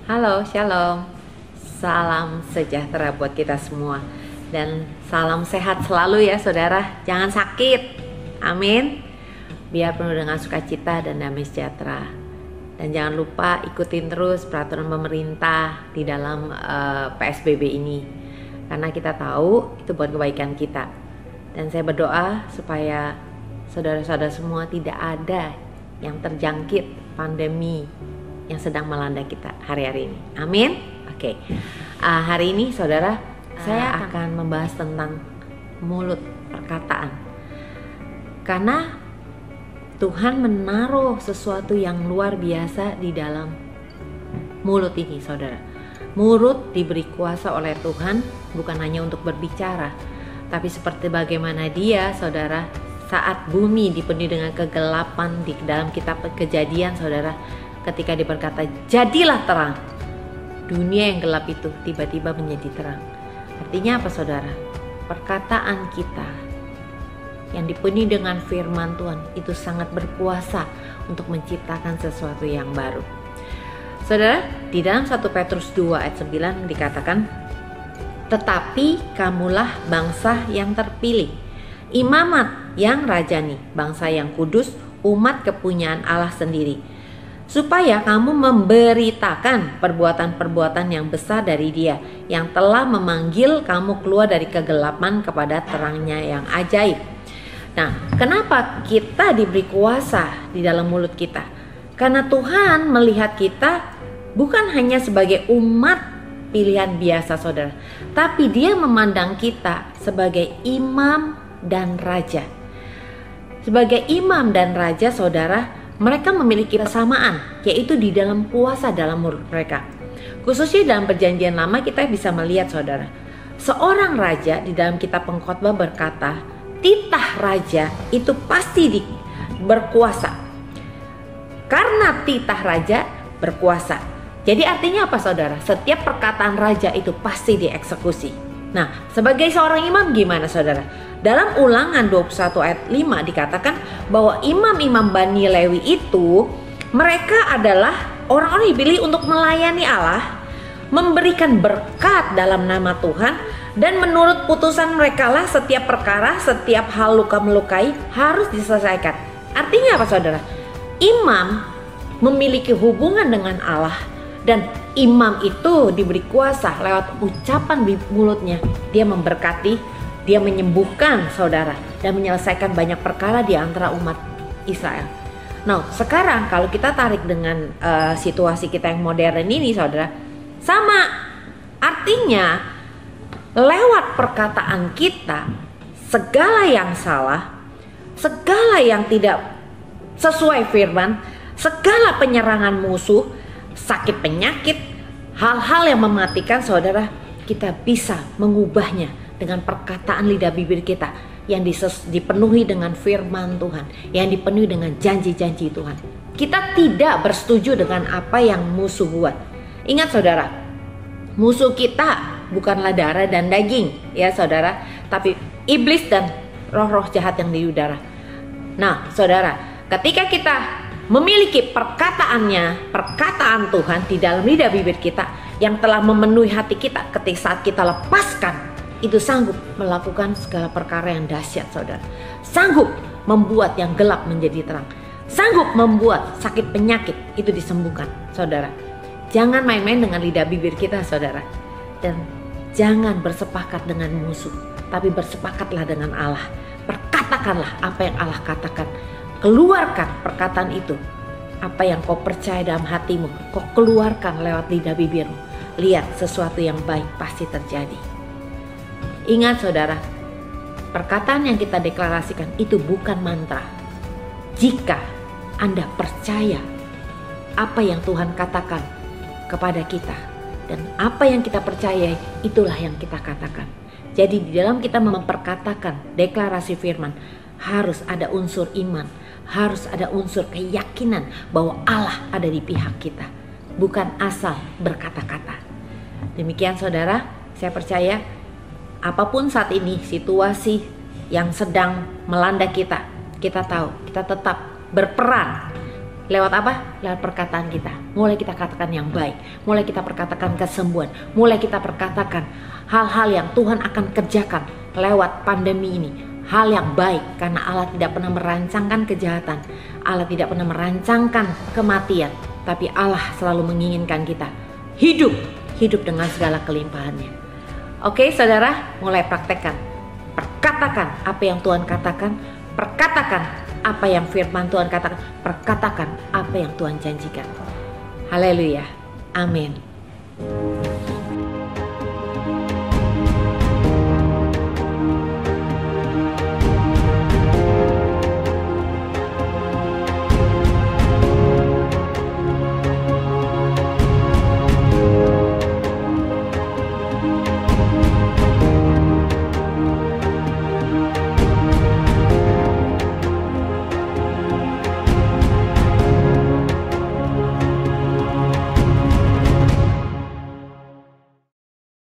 Halo, shalom. Salam sejahtera buat kita semua. Dan salam sehat selalu ya saudara. Jangan sakit. Amin. Biar penuh dengan sukacita dan damai sejahtera. Dan jangan lupa ikutin terus peraturan pemerintah di dalam PSBB ini. Karena kita tahu itu buat kebaikan kita. Dan saya berdoa supaya saudara-saudara semua tidak ada yang terjangkit pandemi yang sedang melanda kita hari-hari ini. Amin. Oke. Hari ini saudara, saya akan membahas tentang mulut, perkataan. Karena Tuhan menaruh sesuatu yang luar biasa di dalam mulut ini, saudara. Mulut diberi kuasa oleh Tuhan bukan hanya untuk berbicara, tapi seperti bagaimana Dia, saudara, saat bumi dipenuhi dengan kegelapan di dalam kitab Kejadian, saudara, ketika dia berkata, jadilah terang. Dunia yang gelap itu tiba-tiba menjadi terang. Artinya apa saudara? Perkataan kita yang dipenuhi dengan firman Tuhan itu sangat berkuasa untuk menciptakan sesuatu yang baru. Saudara, di dalam 1 Petrus 2 ayat 9 dikatakan, tetapi kamulah bangsa yang terpilih, imamat yang rajani, bangsa yang kudus, umat kepunyaan Allah sendiri, supaya kamu memberitakan perbuatan-perbuatan yang besar dari Dia yang telah memanggil kamu keluar dari kegelapan kepada terangnya yang ajaib. Nah, kenapa kita diberi kuasa di dalam mulut kita? Karena Tuhan melihat kita bukan hanya sebagai umat pilihan biasa saudara, tapi Dia memandang kita sebagai imam dan raja. Sebagai imam dan raja saudara, mereka memiliki kesamaan, yaitu di dalam kuasa dalam mulut mereka. Khususnya dalam perjanjian lama kita bisa melihat saudara, seorang raja di dalam kitab Pengkhotbah berkata, titah raja itu pasti berkuasa. Karena titah raja berkuasa. Jadi artinya apa saudara? Setiap perkataan raja itu pasti dieksekusi. Nah, sebagai seorang imam gimana saudara? Dalam Ulangan 21 ayat 5 dikatakan bahwa imam-imam Bani Lewi itu mereka adalah orang-orang dipilih untuk melayani Allah, memberikan berkat dalam nama Tuhan, dan menurut putusan mereka lah setiap perkara, setiap hal luka melukai harus diselesaikan. Artinya apa saudara? Imam memiliki hubungan dengan Allah, dan imam itu diberi kuasa lewat ucapan di mulutnya. Dia memberkati, dia menyembuhkan saudara, dan menyelesaikan banyak perkara di antara umat Israel. Nah, sekarang kalau kita tarik dengan situasi kita yang modern ini saudara, sama artinya lewat perkataan kita, segala yang salah, segala yang tidak sesuai firman, segala penyerangan musuh, sakit penyakit, hal-hal yang mematikan saudara, kita bisa mengubahnya dengan perkataan lidah bibir kita yang dipenuhi dengan firman Tuhan, yang dipenuhi dengan janji-janji Tuhan. Kita tidak bersetuju dengan apa yang musuh buat. Ingat saudara, musuh kita bukanlah darah dan daging ya saudara, tapi iblis dan roh-roh jahat yang di udara. Nah saudara, ketika kita memiliki perkataan Tuhan di dalam lidah bibir kita yang telah memenuhi hati kita, ketika saat kita lepaskan, itu sanggup melakukan segala perkara yang dahsyat saudara. Sanggup membuat yang gelap menjadi terang. Sanggup membuat sakit penyakit itu disembuhkan saudara. Jangan main-main dengan lidah bibir kita saudara. Dan jangan bersepakat dengan musuh, tapi bersepakatlah dengan Allah. Perkatakanlah apa yang Allah katakan. Keluarkan perkataan itu. Apa yang kau percaya dalam hatimu, kau keluarkan lewat lidah bibirmu. Lihat, sesuatu yang baik pasti terjadi. Ingat saudara, perkataan yang kita deklarasikan itu bukan mantra. Jika Anda percaya apa yang Tuhan katakan kepada kita, dan apa yang kita percayai itulah yang kita katakan. Jadi di dalam kita memperkatakan deklarasi firman, harus ada unsur iman, harus ada unsur keyakinan bahwa Allah ada di pihak kita, bukan asal berkata-kata. Demikian saudara, saya percaya apapun saat ini situasi yang sedang melanda kita, kita tahu kita tetap berperan Lewat apa? Lewat perkataan kita. Mulai kita katakan yang baik, mulai kita perkatakan kesembuhan, mulai kita perkatakan hal-hal yang Tuhan akan kerjakan lewat pandemi ini. Hal yang baik, karena Allah tidak pernah merancangkan kejahatan, Allah tidak pernah merancangkan kematian, tapi Allah selalu menginginkan kita hidup dengan segala kelimpahannya. Oke saudara, mulai praktekkan. Perkatakan apa yang Tuhan katakan, perkatakan apa yang firman Tuhan katakan, perkatakan apa yang Tuhan janjikan. Haleluya, amin.